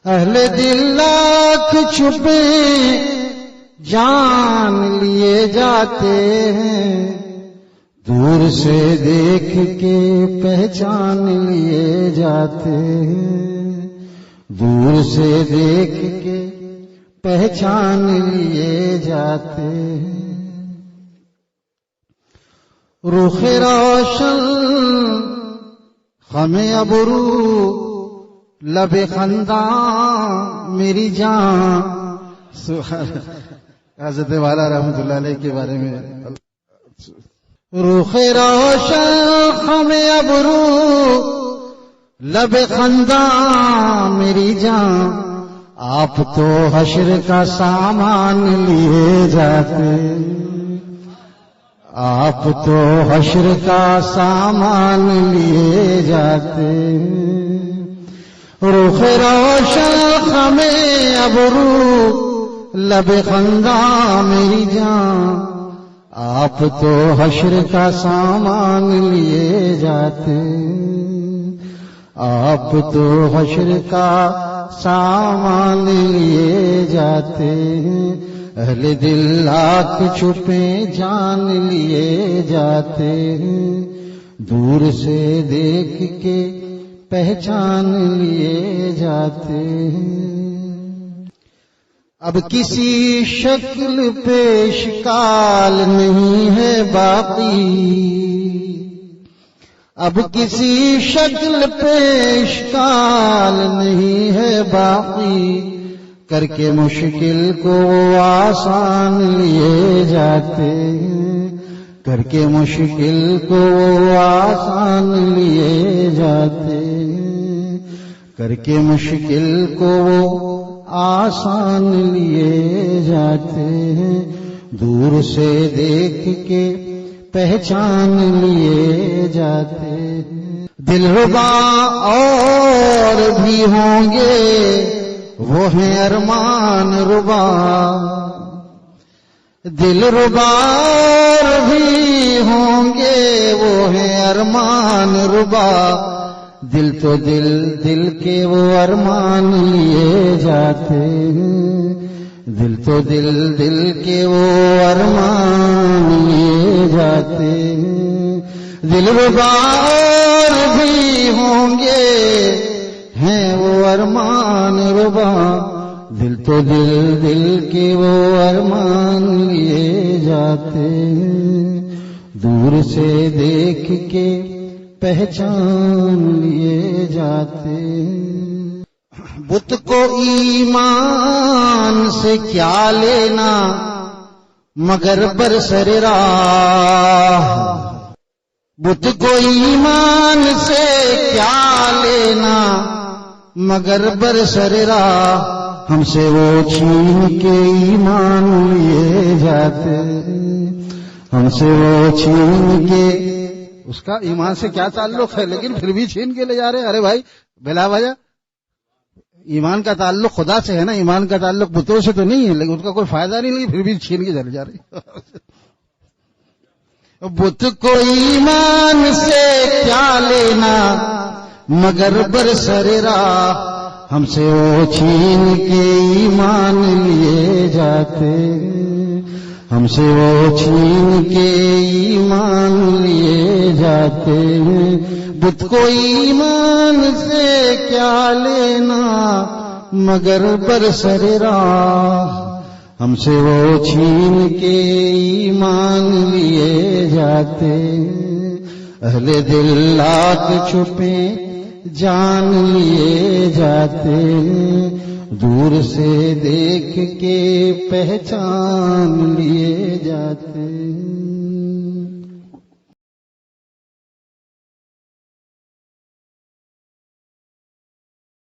اہل دل لاکھ چھپے جان لیے جاتے ہیں، دور سے دیکھ کے پہچان لیے جاتے ہیں، دور سے دیکھ کے پہچان لیے جاتے ہیں۔ رخ روشن خم ابرو لب خنداں میری جان، حضرت والا رحمت اللہ علیہ کے بارے میں۔ رخ روشن خم ابرو لب خنداں میری جان، آپ تو حشر کا سامان لیے جاتے، آپ تو حشر کا سامان لیے جاتے۔ رخ روشن خم ابرو لب خنداں میری جان، آپ تو حشر کا سامان لیے جاتے، آپ تو حشر کا سامان لیے جاتے۔ اہل دل لاکھ چھپے جان لیے جاتے، دور سے دیکھ کے پہچان لیے جاتے۔ اب کسی شکل پیش کال نہیں ہے باقی، اب کسی شکل پیش کال نہیں ہے باقی، کر کے مشکل کو آسان لیے جاتے، کر کے مشکل کو آسان لیے جاتے، کر کے مشکل کو آسان لیے جاتے، دور سے دیکھ کے پہچان لیے جاتے۔ دلربا اور بھی ہوں گے وہ ہیں ارمان ربا، دلربا اور بھی ہوں گے وہ ہیں ارمان ربا، دل تو دل کے وہ ارمان لیے جاتے، دل تو دل کے وہ ارمان لیے جاتے۔ دلربا اور بھی ہوں گے ہیں وہ ارمان ربا، دل تو دل کے وہ ارمان لیے جاتے، دور سے دیکھ کے پہچان لیے جاتے۔ بت کو ایمان سے کیا لینا مگر برسر راہ، بت کو ایمان سے کیا لینا مگر برسر راہ، ہم سے وہ چھین کے ایمان لیے جاتے، ہم سے وہ چھین کے، اس کا ایمان سے کیا تعلق ہے لیکن پھر بھی چھین کے لے جا رہے ہیں۔ ارے بھائی بلا وجہ ایمان کا تعلق خدا سے ہے نا، ایمان کا تعلق بتوں سے تو نہیں ہے، لیکن اس کا کوئی فائدہ نہیں، لیکن پھر بھی چھین کے چلے جا رہے ہیں۔ بت کو ایمان سے کیا لینا مگر برسر راہ، ہم سے وہ چھین کے ایمان لیے جاتے، ہم سے وہ چھین کے ایمان لیے جاتے۔ بت کو ایمان سے کیا لینا مگر برسر راہ، ہم سے وہ چھین کے ایمان لیے جاتے۔ اہل دل لاکھ چھپے جان لیے جاتے، دور سے دیکھ کے پہچان لیے جاتے۔